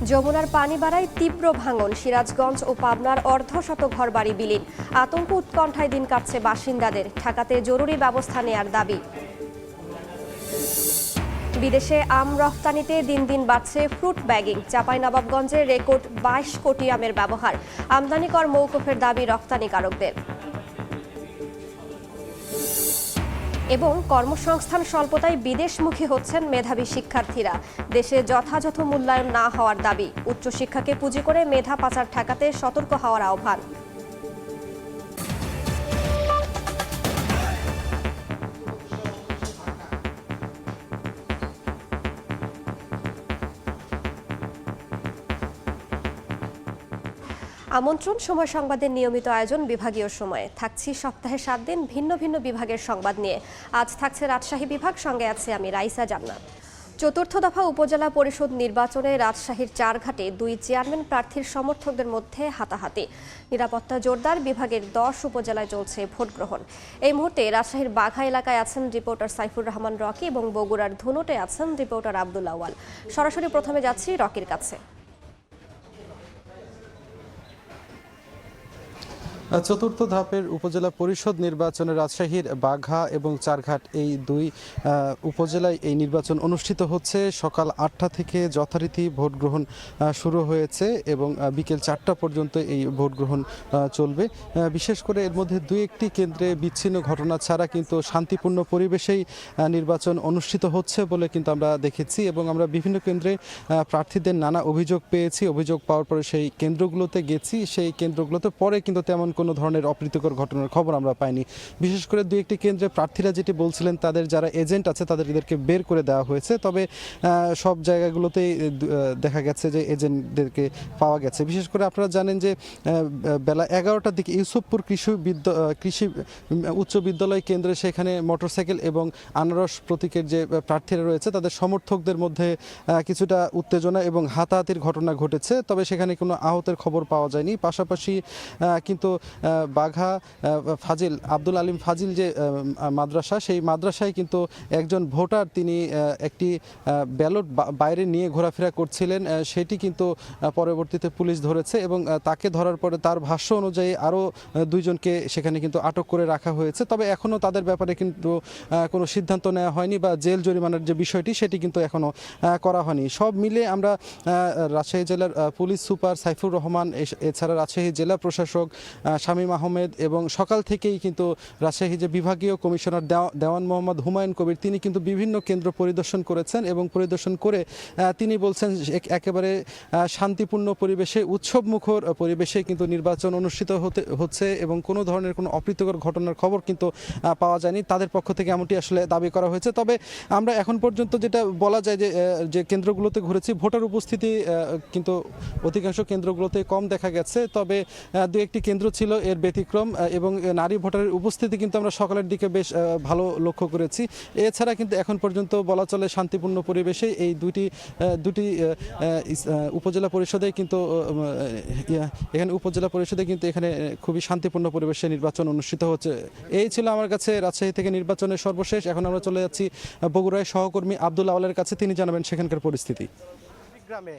যমুনার পানি বাড়ায় তীব্র ভাঙন, সিরাজগঞ্জ ও পাবনার অর্ধশত ঘরবাড়ি বিলীন। আতঙ্ক উৎকণ্ঠায় দিন কাটছে বাসিন্দাদের, ঠেকাতে জরুরি ব্যবস্থা নেয়ার দাবি। বিদেশে আম রফতানিতে দিন দিন বাড়ছে ফ্রুট ব্যাগিং। চাঁপাইনবাবগঞ্জে রেকর্ড 22 কোটি আমের ব্যবহার। আমদানি কর মওকুফের দাবি রফতানিকারকদের। এবং কর্মসংস্থান স্বল্পতায় বিদেশমুখী হচ্ছেন মেধাবী শিক্ষার্থীরা। দেশে যথাযথ মূল্যায়ন না হওয়ার দাবি। উচ্চশিক্ষাকে পুঁজি করে মেধা পাচার ঠেকাতে সতর্ক হওয়ার আহ্বান। আমন্ত্রণ সময় সংবাদের নিয়মিত আয়োজন বিভাগীয় সময়ে। থাকছি সপ্তাহে 7 দিন ভিন্ন ভিন্ন বিভাগের সংবাদ নিয়ে। আজ থাকছে রাজশাহী বিভাগ, সঙ্গে আছে আমি রাইসা জান্নাত। চতুর্থ দফা উপজেলা পরিষদ নির্বাচনে রাজশাহীর চারঘাটে 2 চেয়ারম্যান প্রার্থীর সমর্থকদের মধ্যে হাতাহাতি। নিরাপত্তা জোরদার, বিভাগের 10 উপজেলায় চলছে ভোট গ্রহণ। এই মুহূর্তে রাজশাহীর বাঘা এলাকায় আছেন রিপোর্টার সাইফুর রহমান রকি এবং বগুড়ার ধুনটে আছেন রিপোর্টার আব্দুল আওয়াল। সরাসরি প্রথমে যাচ্ছি রকির কাছে। চতুর্থ ধাপের উপজেলা পরিষদ নির্বাচনে রাজশাহীর বাঘা এবং চারঘাট এই 2 উপজেলায় এই নির্বাচন অনুষ্ঠিত হচ্ছে। সকাল 8টা থেকে যথারীতি ভোট গ্রহণ শুরু হয়েছে এবং বিকেল 4টা পর্যন্ত এই ভোট গ্রহণ চলবে। বিশেষ করে এর মধ্যে 2-1টি কেন্দ্রে বিচ্ছিন্ন ঘটনা ছাড়া কিন্তু শান্তিপূর্ণ পরিবেশেই নির্বাচন অনুষ্ঠিত হচ্ছে বলে কিন্তু আমরা দেখেছি এবং আমরা বিভিন্ন কেন্দ্রে প্রার্থীদের নানা অভিযোগ পেয়েছি। অভিযোগ পাওয়ার পরে সেই কেন্দ্রগুলোতে গেছি, সেই কেন্দ্রগুলোতে পরে কিন্তু তেমন কোনো ধরনের অপ্রীতিকর ঘটনার খবর আমরা পাইনি। বিশেষ করে 2-1টি কেন্দ্রে প্রার্থীরা যেটি বলছিলেন তাদের যারা এজেন্ট আছে তাদেরকে বের করে দেওয়া হয়েছে, তবে সব জায়গাগুলোতেই দেখা গেছে যে এজেন্টদেরকে পাওয়া গেছে। বিশেষ করে আপনারা জানেন যে বেলা 11টার দিকে ইউসুফপুর কৃষি উচ্চ বিদ্যালয় কেন্দ্রে সেখানে মোটরসাইকেল এবং আনারস প্রতীকের যে প্রার্থীরা রয়েছে তাদের সমর্থকদের মধ্যে কিছুটা উত্তেজনা এবং হাতাহাতির ঘটনা ঘটেছে, তবে সেখানে কোনো আহতের খবর পাওয়া যায়নি। পাশাপাশি কিন্তু বাঘা ফাজিল আব্দুল আলিম ফাজিল যে মাদ্রাসা, সেই মাদ্রাসায় কিন্তু একজন ভোটার তিনি একটি ব্যালট বাইরে নিয়ে ঘোরাফেরা করছিলেন, সেটি কিন্তু পরবর্তীতে পুলিশ ধরেছে এবং তাকে ধরার পরে তার ভাষ্য অনুযায়ী আরও 2 জনকে সেখানে কিন্তু আটক করে রাখা হয়েছে। তবে এখনও তাদের ব্যাপারে কিন্তু কোনো সিদ্ধান্ত নেওয়া হয়নি বা জেল জরিমানার যে বিষয়টি সেটি কিন্তু এখনও করা হয়নি। সব মিলে আমরা রাজশাহী জেলার পুলিশ সুপার সাইফুর রহমান, এছাড়া রাজশাহী জেলা প্রশাসক শামীম আহমেদ এবং সকাল থেকেই কিন্তু রাজশাহী যে বিভাগীয় কমিশনার দেওয়ান মোহাম্মদ হুমায়ুন কবির তিনি কিন্তু বিভিন্ন কেন্দ্র পরিদর্শন করেছেন এবং পরিদর্শন করে তিনি বলছেন একেবারে শান্তিপূর্ণ পরিবেশে, উৎসবমুখর পরিবেশে কিন্তু নির্বাচন অনুষ্ঠিত হচ্ছে এবং কোনো ধরনের কোনো অপ্রীতিকর ঘটনার খবর কিন্তু পাওয়া যায়নি। তাদের পক্ষ থেকে এমনটি আসলে দাবি করা হয়েছে। তবে আমরা এখন পর্যন্ত যেটা বলা যায় যে কেন্দ্রগুলোতে ঘুরেছি, ভোটার উপস্থিতি কিন্তু অধিকাংশ কেন্দ্রগুলোতে কম দেখা গেছে, তবে 2-1টি কেন্দ্র ছিল এর ব্যতিক্রম এবং নারী ভোটারের উপস্থিতি কিন্তু আমরা সকালের দিকে বেশ ভালো লক্ষ্য করেছি। এছাড়া কিন্তু এখন পর্যন্ত বলা চলে শান্তিপূর্ণ পরিবেশে এই দুটি উপজেলা পরিষদে কিন্তু এখানে খুবই শান্তিপূর্ণ পরিবেশে নির্বাচন অনুষ্ঠিত হচ্ছে। এই ছিল আমার কাছে রাজশাহী থেকে নির্বাচনের সর্বশেষ। এখন আমরা চলে যাচ্ছি বগুড়ায় সহকর্মী আব্দুল আওয়ালের কাছে, তিনি জানাবেন সেখানকার পরিস্থিতি। গ্রামে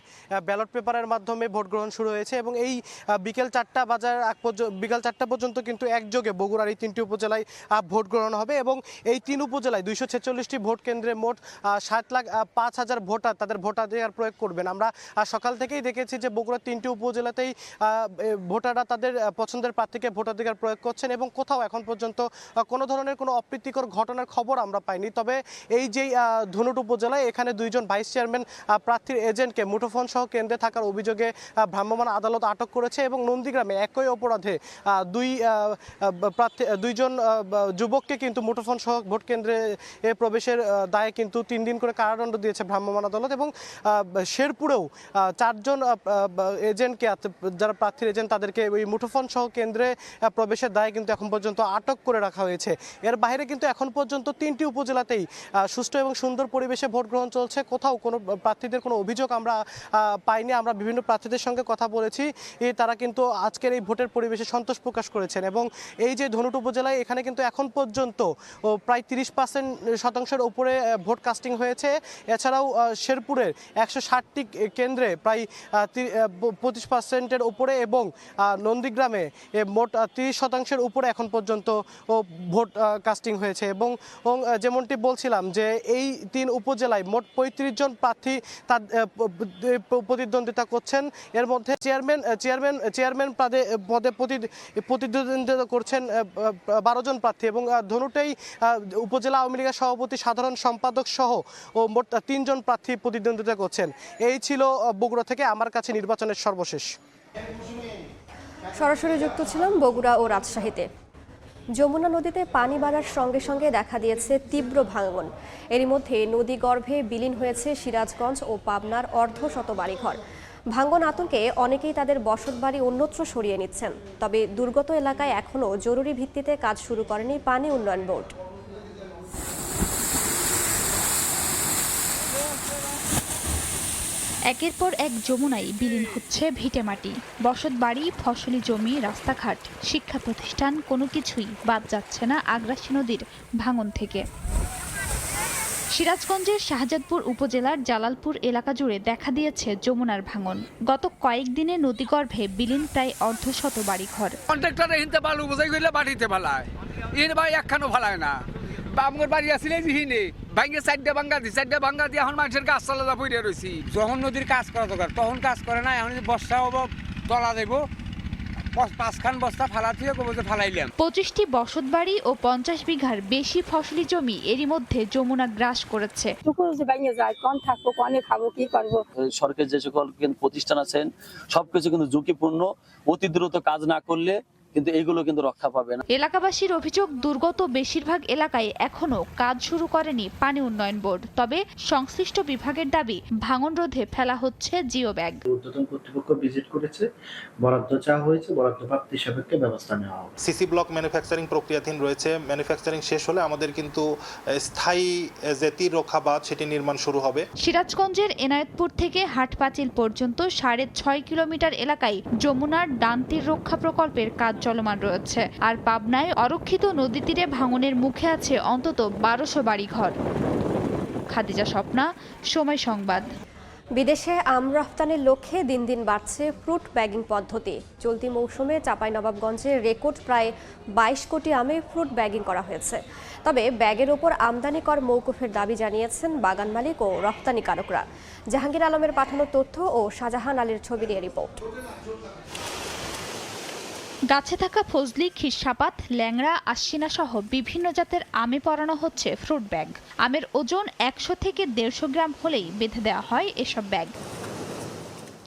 ব্যালট পেপারের মাধ্যমে ভোট গ্রহণ শুরু হয়েছে এবং এই বিকেল 4টা পর্যন্ত কিন্তু একযোগে বগুড়ার এই 3টি উপজেলায় ভোট গ্রহণ হবে এবং এই 3 উপজেলায় 246টি ভোট কেন্দ্রে মোট 7,05,000 ভোটার তাদের ভোটাধিকার প্রয়োগ করবেন। আমরা সকাল থেকেই দেখেছি যে বগুড়ার 3টি উপজেলাতেই ভোটাররা তাদের পছন্দের প্রার্থীকে ভোটাধিকার প্রয়োগ করছেন এবং কোথাও এখন পর্যন্ত কোনো ধরনের কোনো অপ্রীতিকর ঘটনার খবর আমরা পাইনি। তবে এই যে ধুনট উপজেলায় এখানে 2 জন ভাইস চেয়ারম্যান প্রার্থীর এজেন্ট মুঠোফোন সহ কেন্দ্রে থাকার অভিযোগে ভ্রাম্যমাণ আদালত আটক করেছে এবং নন্দীগ্রামে একই অপরাধে 2 জন যুবককে কিন্তু মুঠোফোন সহ ভোট কেন্দ্রে প্রবেশের দায়ে কিন্তু 3 দিন করে কারাদণ্ড দিয়েছে ভ্রাম্যমাণ আদালত এবং শেরপুরেও 4 জন এজেন্টকে, যারা প্রার্থীর এজেন্ট তাদেরকে ওই মুঠোফোন সহ কেন্দ্রে প্রবেশের দায়ে কিন্তু এখন পর্যন্ত আটক করে রাখা হয়েছে। এর বাইরে কিন্তু এখন পর্যন্ত 3টি উপজেলাতেই সুষ্ঠু এবং সুন্দর পরিবেশে ভোট গ্রহণ চলছে। কোথাও কোনো প্রার্থীদের কোনো অভিযোগ আমরা আমরা পাইনি। আমরা বিভিন্ন প্রার্থীদের সঙ্গে কথা বলেছি, তারা কিন্তু আজকের এই ভোটের পরিবেশে সন্তোষ প্রকাশ করেছেন এবং এই যে ধনুট উপজেলায় এখানে কিন্তু এখন পর্যন্ত প্রায় 30% উপরে ভোট কাস্টিং হয়েছে। এছাড়াও শেরপুরের 160টি কেন্দ্রে প্রায় 25%-এর উপরে এবং নন্দীগ্রামে মোট 30% উপরে এখন পর্যন্ত ভোট কাস্টিং হয়েছে এবং যেমনটি বলছিলাম যে এই 3 উপজেলায় মোট 35 জন প্রার্থী তার প্রতিদ্বন্দ্বিতা করছেন। এর মধ্যে চেয়ারম্যান পদে প্রতিদ্বন্দ্বিতা করছেন 12 জন প্রার্থী এবং ধনুটেই উপজেলা আওয়ামী লীগের সভাপতি, সাধারণ সম্পাদক সহ মোট 3 জন প্রার্থী প্রতিদ্বন্দ্বিতা করছেন। এই ছিল বগুড়া থেকে আমার কাছে নির্বাচনের সর্বশেষ। সরাসরি যুক্ত ছিলাম বগুড়া ও রাজশাহীতে। যমুনা নদীতে পানি বাড়ার সঙ্গে সঙ্গে দেখা দিয়েছে তীব্র ভাঙন। এরই মধ্যে নদী গর্ভে বিলীন হয়েছে সিরাজগঞ্জ ও পাবনার অর্ধশত বাড়িঘর। ভাঙন আতঙ্কে অনেকেই তাদের বসতবাড়ি অন্যত্র সরিয়ে নিচ্ছেন। তবে দুর্গত এলাকায় এখনও জরুরি ভিত্তিতে কাজ শুরু করেনি পানি উন্নয়ন বোর্ড। একের পর এক যমুনায় বিলীন হচ্ছে ভিটেমাটি, বসতবাড়ি, ফসলি জমি, রাস্তাঘাট, শিক্ষা প্রতিষ্ঠান, কোনো কিছুই বাদ যাচ্ছে না আগ্রাসী নদীর ভাঙন থেকে। সিরাজগঞ্জের শাহজাদপুর উপজেলার জালালপুর এলাকা জুড়ে দেখা দিয়েছে যমুনার ভাঙন। গত কয়েকদিনে নদীগর্ভে বিলীন প্রায় অর্ধশত বাড়িঘর। কন্ট্রাক্টরে হিনতে বালু বোঝাই গেলে বাড়িতে ফেলায়, এর ভাই একখানো ফেলায় না। আমার বাড়ি আসলে জিহিনে ভাঙ্গে চারটা ভাঙ্গা দিয়ে এখন মানুষের গাছ চালা পড়ে রয়েছি। যখন নদীর কাজ করা দরকার তখন কাজ করে না। এখন বর্ষা হবো, তলা দেবো, 5খান বস্তা ফালাতে ফালাইলাম। 25টি বসতবাড়ি ও 50 বিঘার বেশি ফসলি জমি এরই মধ্যে যমুনা গ্রাস করেছে। সরকারের যে সকল প্রতিষ্ঠান আছেন সবকিছু কিন্তু ঝুঁকিপূর্ণ, অতি দ্রুত কাজ না করলে কিন্তু এগুলো কিন্তু রক্ষা পাবে না। এলাকাবাসীর অভিযোগ, দুর্গত বেশিরভাগ এলাকায় এখনো কাজ শুরু করেনি পানি উন্নয়ন বোর্ড। তবে সংশ্লিষ্ট বিভাগের দাবি, ভাঙন রোধে ফেলা হচ্ছে জিও ব্যাগ। ঊর্ধ্বতন কর্তৃপক্ষ ভিজিট করেছে, বরাদ্দ চাওয়া হয়েছে, বরাদ্দ প্রাপ্তি সাপেক্ষে ব্যবস্থা নেওয়া হবে। সিসি ব্লক ম্যানুফ্যাকচারিং প্রক্রিয়াধীন রয়েছে। ম্যানুফ্যাকচারিং শেষ হলে আমাদের কিন্তু স্থায়ী যে তীর রক্ষা বাঁধ সেটি নির্মাণ শুরু হবে। সিরাজগঞ্জের এনায়েতপুর থেকে হাটপাঁচিল পর্যন্ত 6.5 কিলোমিটার এলাকায় যমুনার ডান তীর রক্ষা প্রকল্পের কাজ চলমান রয়েছে। আর পাবনায় অরক্ষিত নদী তীরে ভাঙনের মুখে আছে অন্তত 1200 বাড়িঘর। খাদিজা স্বপ্না, সময় সংবাদ। বিদেশে আম রপ্তানির লক্ষ্যে দিন দিন বাড়ছে ফ্রুট ব্যাগিং পদ্ধতি। চলতি মৌসুমে চাঁপাইনবাবগঞ্জে রেকর্ড প্রায় 22 কোটি আমে ফ্রুট ব্যাগিং করা হয়েছে। তবে ব্যাগের ওপর আমদানি কর মওকুফের দাবি জানিয়েছেন বাগান মালিক ও রপ্তানিকারকরা। জাহাঙ্গীর আলমের পাঠানো তথ্য ও শাহজাহান আলীর ছবি নিয়ে রিপোর্ট। গাছে থাকা ফজলি, খিরসাপাত, ল্যাংড়া, আশ্বিনা সহ বিভিন্ন জাতের আমে পরানো হচ্ছে ফ্রুট ব্যাগ। আমের ওজন 100 থেকে 150 গ্রাম হলেই বেঁধে দেওয়া হয় এসব ব্যাগ।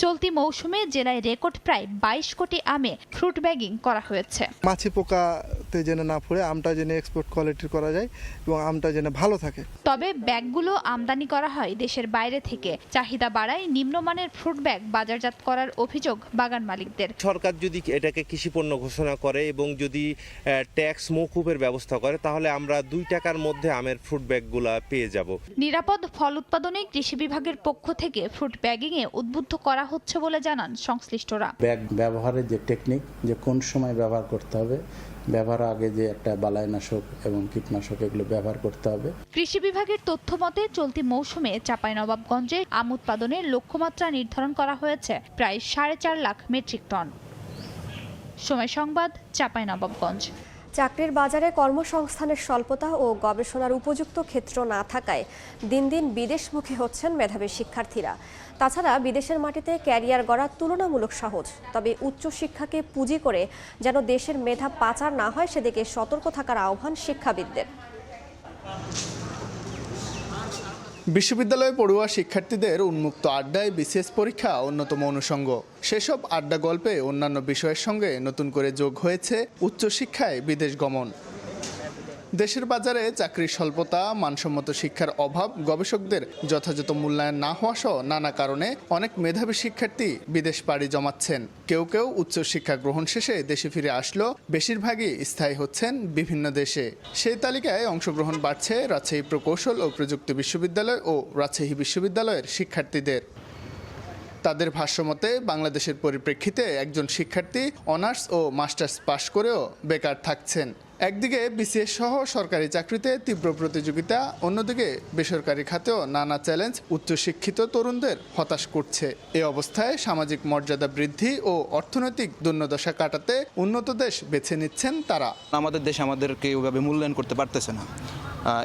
চলতি মৌসুমে জেলায় রেকর্ড প্রায় 22 কোটি আমে ফ্রুট ব্যাগিং করা হয়েছে। মাছি পোকাতে যেন না পড়ে আমটা যেন এক্সপোর্ট কোয়ালিটির করা যায় এবং আমটা যেন ভালো থাকে। তবে ব্যাগগুলো আমদানি করা হয় দেশের বাইরে থেকে। চাহিদা বাড়ায় নিম্নমানের ফ্রুট ব্যাগ বাজারজাত করার অভিযোগ বাগান মালিকদের। সরকার যদি এটাকে কৃষিপণ্য ঘোষণা করে এবং যদি ট্যাক্স মওকুফের ব্যবস্থা করে তাহলে আমরা 2 টাকার মধ্যে আমের ফ্রুট ব্যাগগুলা পেয়ে যাব। নিরাপদ ফল উৎপাদনে কৃষি বিভাগের পক্ষ থেকে ফ্রুট ব্যাগিংয়ে উদ্বুদ্ধ করা হচ্ছে বলে জানান সংশ্লিষ্টরা। ব্যাগ ব্যবহারের যে টেকনিক, যে কোন সময় ব্যবহার করতে হবে, ব্যবহার আগে যে একটা বালাইনাশক এবং কীটনাশক এগুলো ব্যবহার করতে হবে। কৃষি বিভাগের তথ্য মতে চলতি মৌসুমে চাঁপাইনবাবগঞ্জে আম উৎপাদনের লক্ষ্যমাত্রা নির্ধারণ করা হয়েছে প্রায় 4.5 লাখ মেট্রিক টন। সময় সংবাদ, চাঁপাইনবাবগঞ্জ। চাকরির বাজারে কর্মসংস্থানের স্বল্পতা ও গবেষণার উপযুক্ত ক্ষেত্র না থাকায় দিন দিন বিদেশমুখী হচ্ছেন মেধাবী শিক্ষার্থীরা। তাছাড়া বিদেশের মাটিতে ক্যারিয়ার গড়া তুলনামূলক সহজ। তবে উচ্চশিক্ষাকে পুঁজি করে যেন দেশের মেধা পাচার না হয় সেদিকে সতর্ক থাকার আহ্বান শিক্ষাবিদদের। বিশ্ববিদ্যালয়ে পড়ুয়া শিক্ষার্থীদের উন্মুক্ত আড্ডায় বিসিএস পরীক্ষা অন্যতম অনুষঙ্গ। সেসব আড্ডা গল্পে অন্যান্য বিষয়ের সঙ্গে নতুন করে যোগ হয়েছে উচ্চশিক্ষায় বিদেশ গমন। দেশের বাজারে চাকরির স্বল্পতা, মানসম্মত শিক্ষার অভাব, গবেষকদের যথাযথ মূল্যায়ন না হওয়া সহ নানা কারণে অনেক মেধাবী শিক্ষার্থী বিদেশ পাড়ি জমাচ্ছেন। কেউ কেউ উচ্চশিক্ষা গ্রহণ শেষে দেশে ফিরে আসলেও বেশিরভাগই স্থায়ী হচ্ছেন বিভিন্ন দেশে। সেই তালিকায় অংশগ্রহণ বাড়ছে রাজশাহী প্রকৌশল ও প্রযুক্তি বিশ্ববিদ্যালয় ও রাজশাহী বিশ্ববিদ্যালয়ের শিক্ষার্থীদের। তাদের ভাষ্যমতে বাংলাদেশের পরিপ্রেক্ষিতে একজন শিক্ষার্থী অনার্স ও মাস্টার্স পাশ করেও বেকার থাকছেন। একদিকে বিসিএস সহ সরকারি চাকরিতে তীব্র প্রতিযোগিতা, অন্যদিকে বেসরকারি খাতেও নানা চ্যালেঞ্জ উচ্চশিক্ষিত তরুণদের হতাশ করছে। এ অবস্থায় সামাজিক মর্যাদা বৃদ্ধি ও অর্থনৈতিক দুর্দশা কাটাতে উন্নত দেশ বেছে নিচ্ছেন তারা। আমাদের দেশ আমাদেরকে ওইভাবে মূল্যায়ন করতে পারতেছে না,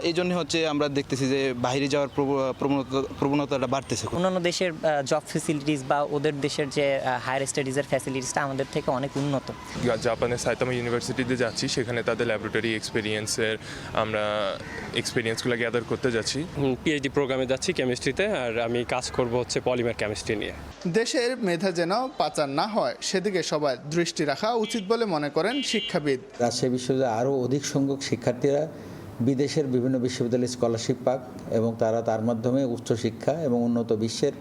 এই জন্য হচ্ছে আমরা দেখতেছি যে বাইরে যাওয়ার প্রবণতাটা বাড়তেছে। অন্যান্য দেশের জব ফ্যাসিলিটিস বা ওদের দেশের যে হায়ার স্টাডিজের ফ্যাসিলিটিসটা আমাদের থেকে অনেক উন্নত। জাপানের সাইতামা ইউনিভার্সিটিতে যাচ্ছি, সেখানে তাদের ল্যাবরেটরি এক্সপিরিয়েন্সের আমরা এক্সপিরিয়েন্সগুলো গ্যাদার করতে যাচ্ছি। পিএইচডি প্রোগ্রামে যাচ্ছি কেমিস্ট্রিতে, আর আমি কাজ করব হচ্ছে পলিমার কেমিস্ট্রি নিয়ে। দেশের মেধা যেন পাচার না হয় সেদিকে সবাই দৃষ্টি রাখা উচিত বলে মনে করেন শিক্ষাবিদ। রাজশাহী বিশ্ববিদ্যালয়ে আরও অধিক সংখ্যক শিক্ষার্থীরা বিদেশের বিভিন্ন বিশ্ববিদ্যালয়ে স্কলারশিপ পাক এবং তারা তার মাধ্যমে উচ্চশিক্ষা এবং উন্নত বিশ্বের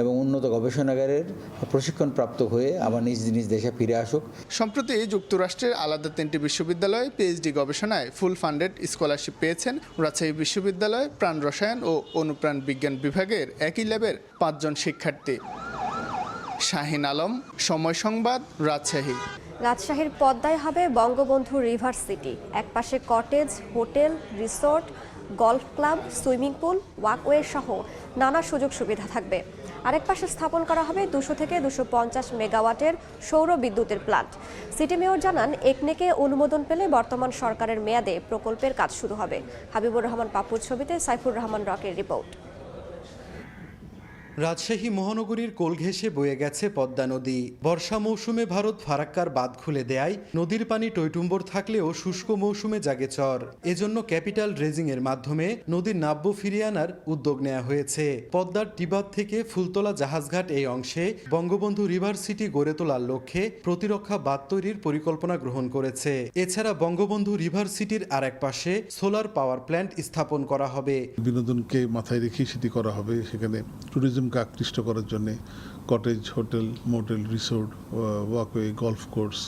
এবং উন্নত গবেষণাগারের প্রশিক্ষণপ্রাপ্ত হয়ে আবার নিজ নিজ দেশে ফিরে আসুক। সম্প্রতি যুক্তরাষ্ট্রের আলাদা 3টি বিশ্ববিদ্যালয়ে পিএইচডি গবেষণায় ফুল ফান্ডেড স্কলারশিপ পেয়েছেন রাজশাহী বিশ্ববিদ্যালয় প্রাণ রসায়ন ও অনুপ্রাণ বিজ্ঞান বিভাগের একই ল্যাবের 5 জন শিক্ষার্থী। শাহিন আলম, সময় সংবাদ, রাজশাহী। রাজশাহীর পদ্মায় হবে বঙ্গবন্ধু রিভার সিটি। একপাশে cottage, hotel, resort, golf club, swimming pool, walkway সহ নানা সুযোগ সুবিধা থাকবে। আরেক পাশে স্থাপন করা হবে 200 থেকে 250 মেগাওয়াটের সৌর বিদ্যুতের প্লান্ট। সিটি মেয়র জানান, একনেকে অনুমোদন পেলে বর্তমান সরকারের মেয়াদে প্রকল্পের কাজ শুরু হবে। হাবিবুর রহমান পাপুর ছবিতে সাইফুর রহমান রকের রিপোর্ট। রাজশাহী মহানগরীর কোল ঘেঁষে বয়ে গেছে পদ্মা নদী। বর্ষা মৌসুমে ভারত ফারাক্কার বাঁধ খুলে দেয় নদীর পানি টইটুম্বর থাকলেও শুষ্ক মৌসুমে জাগে চর। এজন্য ক্যাপিটাল ড্রেজিং এর মাধ্যমে নদীর নাব্য ফিরিয়ে আনার উদ্যোগ নেওয়া হয়েছে। পদ্মার টিবাদ থেকে ফুলতলা জাহাজঘাট এই অংশে বঙ্গবন্ধু রিভার সিটি গড়ে তোলার লক্ষ্যে প্রতিরক্ষা বাঁধ তৈরির পরিকল্পনা গ্রহণ করেছে। এছাড়া বঙ্গবন্ধু রিভার সিটির আরেক পাশে সোলার পাওয়ার প্ল্যান্ট স্থাপন করা হবে। বিনোদনকে মাথায় রেখে সেটি করা হবে। সেখানে ট্যুরিজম আকৃষ্ট করার জন্য cottage, hotel, motel, resort, walkway, golf course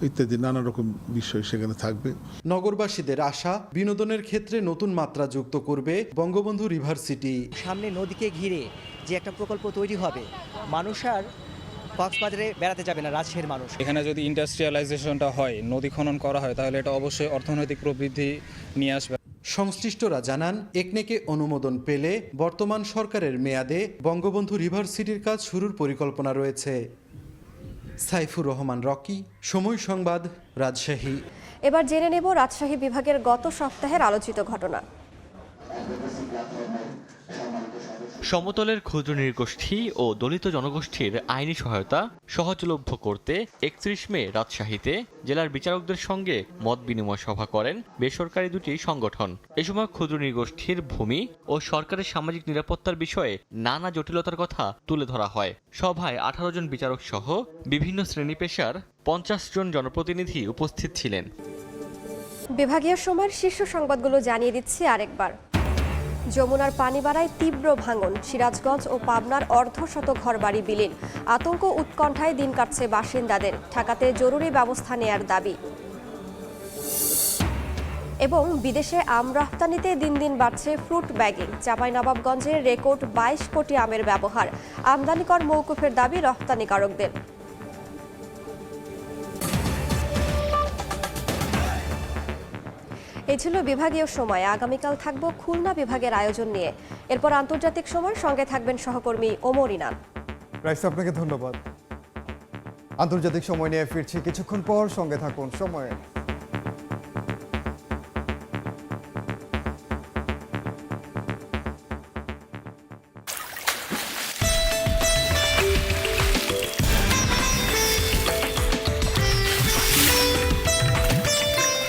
ইত্যাদি নানা রকম বিষয় সেখানে থাকবে। নগরবাসীদের আশা, বিনোদনের ক্ষেত্রে নতুন মাত্রা যুক্ত করবে বঙ্গবন্ধু রিভার সিটি। সামনে নদীকে ঘিরে যে একটা প্রকল্প তৈরি হবে, মানুষ আর কক্সবাজারে বেড়াতে যাবে না রাজশাহীর মানুষ। এখানে যদি ইন্ডাস্ট্রিয়ালাইজেশনটা হয়, নদী খনন করা হয়, তাহলে এটা অবশ্যই অর্থনৈতিক প্রবৃদ্ধি নিয়ে আসবে। সংশ্লিষ্টরা জানান, একনেকে অনুমোদন পেলে বর্তমান সরকারের মেয়াদে বঙ্গবন্ধু রিভার সিটির কাজ শুরুর পরিকল্পনা রয়েছে। সাইফুর রহমান রকি, সময় সংবাদ, রাজশাহী। এবার জেনে নেব রাজশাহী বিভাগের গত সপ্তাহের আলোচিত ঘটনা। সমতলের ক্ষুদ্র নৃগোষ্ঠী ও দলিত জনগোষ্ঠীর আইনি সহায়তা সহজলভ্য করতে 31 মে রাজশাহীতে জেলার বিচারকদের সঙ্গে মত বিনিময় সভা করেন বেসরকারি দুটি সংগঠন। এ সময় ক্ষুদ্র নৃগোষ্ঠীর ভূমি ও সরকারের সামাজিক নিরাপত্তার বিষয়ে নানা জটিলতার কথা তুলে ধরা হয়। সভায় 18 জন বিচারক সহ বিভিন্ন শ্রেণী পেশার 50 জন জনপ্রতিনিধি উপস্থিত ছিলেন। বিভাগীয় সময়ের শীর্ষ সংবাদগুলো জানিয়ে দিচ্ছি আরেকবার। যমুনার পানি বাড়ায় তীব্র ভাঙন, সিরাজগঞ্জ ও পাবনার অর্ধশত ঘরবাড়ি বিলীন। আতঙ্ক উৎকণ্ঠায় দিন কাটছে বাসিন্দাদের, ঠেকাতে জরুরি ব্যবস্থা নেয়ার দাবি। এবং বিদেশে আম রপ্তানিতে দিন দিন বাড়ছে ফ্রুট ব্যাগিং। চাঁপাইনবাবগঞ্জে রেকর্ড 22 কোটি আমের ব্যবহার। আমদানি কর মওকুফের দাবি রপ্তানিকারকদের। এই ছিল বিভাগীয় সময়। আগামীকাল থাকবো খুলনা বিভাগের আয়োজন নিয়ে। এরপর আন্তর্জাতিক সময়, সঙ্গে থাকবেন সহকর্মী ওমর ইনান। রাইস, আপনাকে ধন্যবাদ। আন্তর্জাতিক সময় নিয়ে ফিরছি কিছুক্ষণ পর, সঙ্গে থাকুন সময়ে।